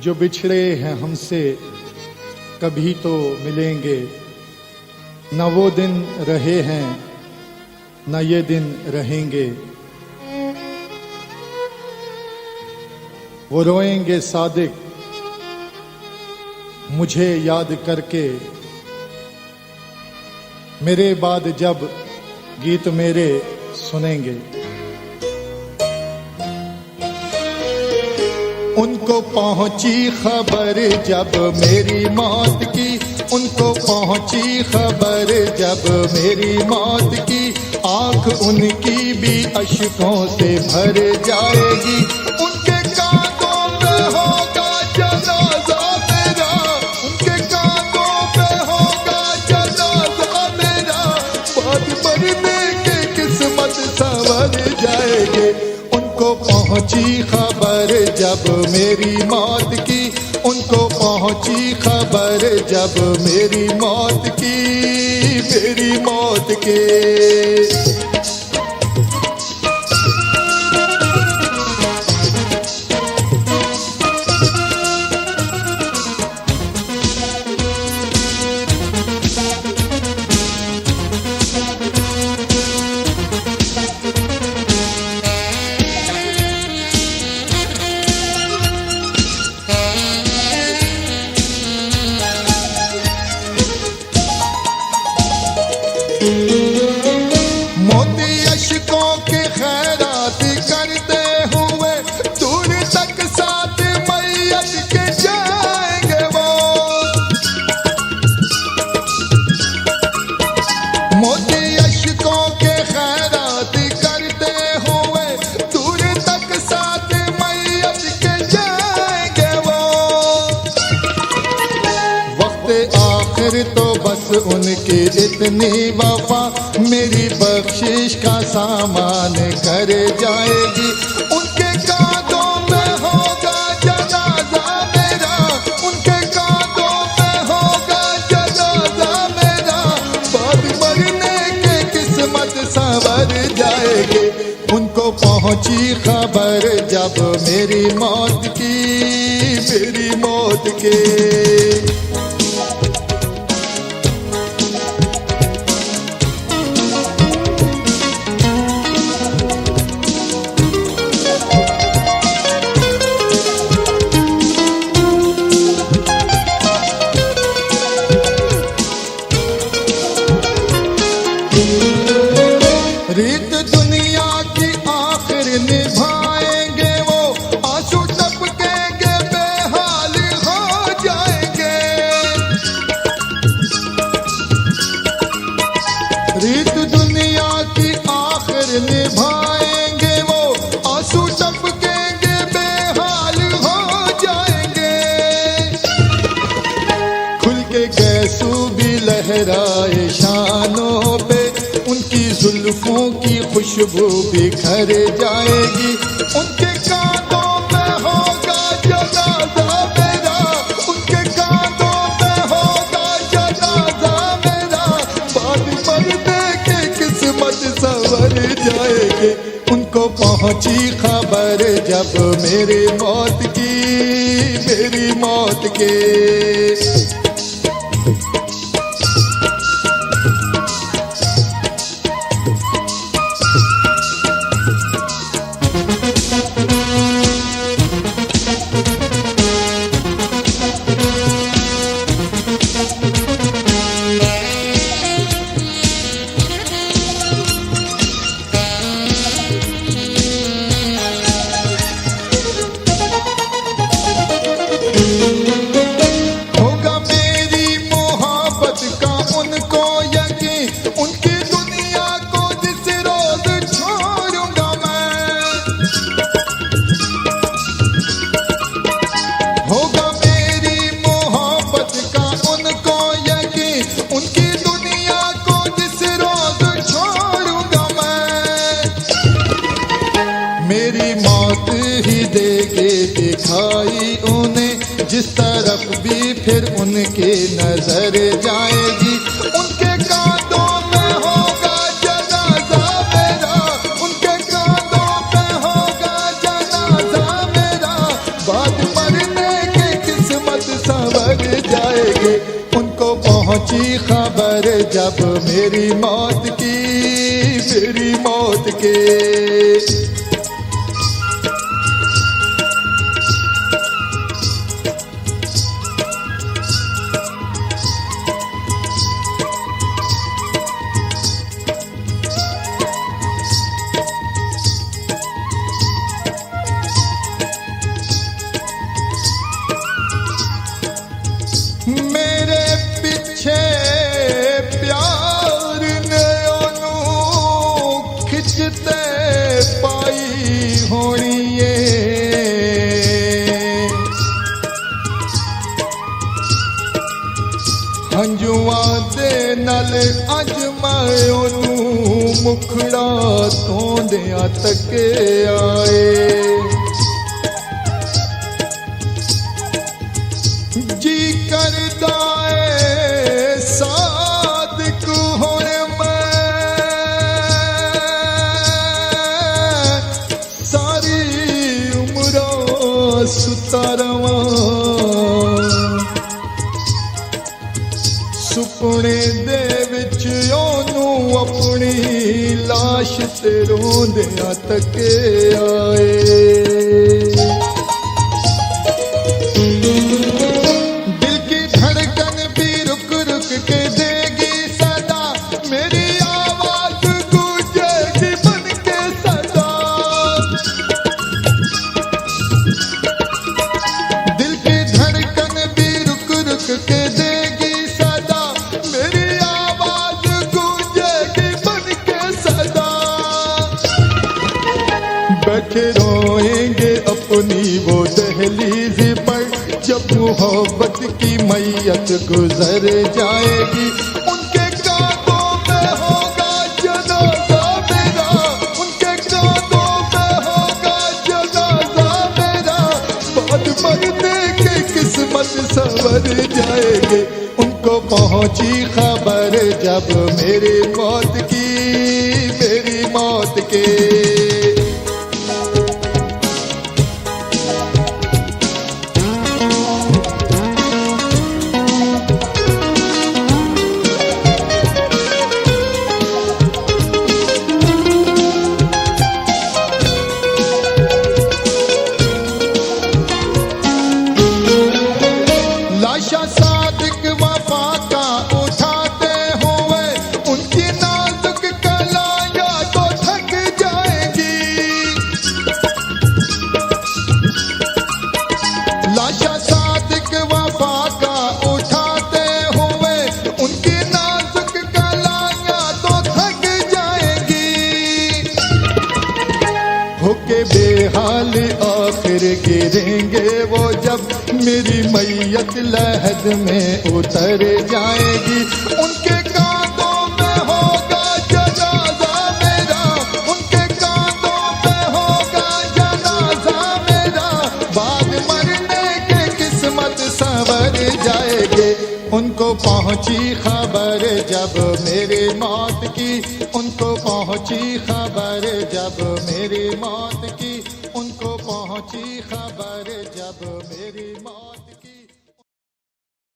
जो बिछड़े हैं हमसे कभी तो मिलेंगे, न वो दिन रहे हैं न ये दिन रहेंगे। वो रोएंगे सादिक मुझे याद करके, मेरे बाद जब गीत मेरे सुनेंगे। उनको पहुंची खबर जब मेरी मौत की, उनको पहुंची खबर जब मेरी मौत की, आंख उनकी भी अश्कों से भर जाएगी। उनके कांधों पे होगा जनाजा मेरा, उनके कांधों पे होगा जनाजा मेरा, बाद मरने के किस्मत संवर जाएंगे। उनको पहुंची खबर जब मेरी मौत की, उनको पहुंची खबर जब मेरी मौत की, मेरी मौत की। मोती अशकों के खैरात करते हुए दूर तक साथ मैयत के जाएंगे वो। मोती अशकों के खैरात करते हुए दूर तक साथ मैयत के जाएंगे वो। वक्त आखिर तो बस उनकी इतनी वफा मेरी बख्शिश का सामान कर जाएगी। उनके कांधों में होगा जनाजा मेरा, उनके कांधों में होगा जनाजा मेरा, बाद मरने के किस्मत संवर जाएगी। उनको पहुंची खबर जब मेरी मौत की, मेरी मौत की। रीत दुनिया की आखिर निभाएंगे वो, आंसू टपकेंगे बेहाल हो जाएंगे। रीत दुनिया की आखिर निभाएंगे वो, आंसू टपकेंगे बेहाल हो जाएंगे। खुल के गैसू भी लहराए शानों पे, उनकी जुल्फों की खुशबू बिखर जाएगी। उनके कांधों पे होगा जनाजा मेरा, उनके कांधों पे होगा जनाजा मेरा, बाद मरने के किस्मत संवर जाएंगे। उनको पहुंची खबर जब मेरी मौत की, मेरी मौत की। होगा मेरी मोहब्बत का उनको यकीन, उनकी दुनिया को जिस रोज छोड़ूंगा मैं। होगा मेरी मोहब्बत का उनको यकीन, उनकी दुनिया को जिस रोज छोड़ूंगा मैं। मेरी मौत ही देके दिखाई उन्हें, जिस तरफ भी फिर उनकी नजर जाएगी। उनके कांधों में होगा जनाजा मेरा, उनके कांधों पे होगा जनाजा मेरा, बाद मरने के पहुंची खबर जब मेरी मौत की मेरे पीछे प्यार ने ओनू खिंचते पाई होनी है हंजुआ दे नल अज मैं ओनू मुखड़ा धोंदिया तके आए जी करदा है सादिक होने मैं सारी उम्र सुता रवां सुपने दे विच ओनू अपनी लाश ते रोंदिया तके आए बैठे रोएंगे अपनी वो दहलीज पर जब मोहब्बत की मैयत गुजर जाएगी उनके कांधों में होगा जनाजा मेरा उनके कांधों में होगा जनाजा मेरा बाद मरने के किस्मत संवर जाएंगे उनको पहुंची खबर जब मेरी मौत की लाशा सादिक वफा का उठाते हुए उनकी नाजुक कलाइयां तो थक जाएंगी लाशा सादिक वफा का उठाते हुए उनकी नाजुक कलाइयां तो थक जाएंगी होके बेहाल आखिर गिरेंगे वो जब मेरी मैयत लहद में उतर जाएगी उनके कांधों में होगा जनाजा मेरा उनके कांधों में होगा जनाजा मेरा बाद मरने के किस्मत संवर जाएंगे उनको पहुंची खबर जब मेरी मौत की उनको पहुंची खबर जब मेरी मौत की उनको पहुंची खबर जब मेरी मौत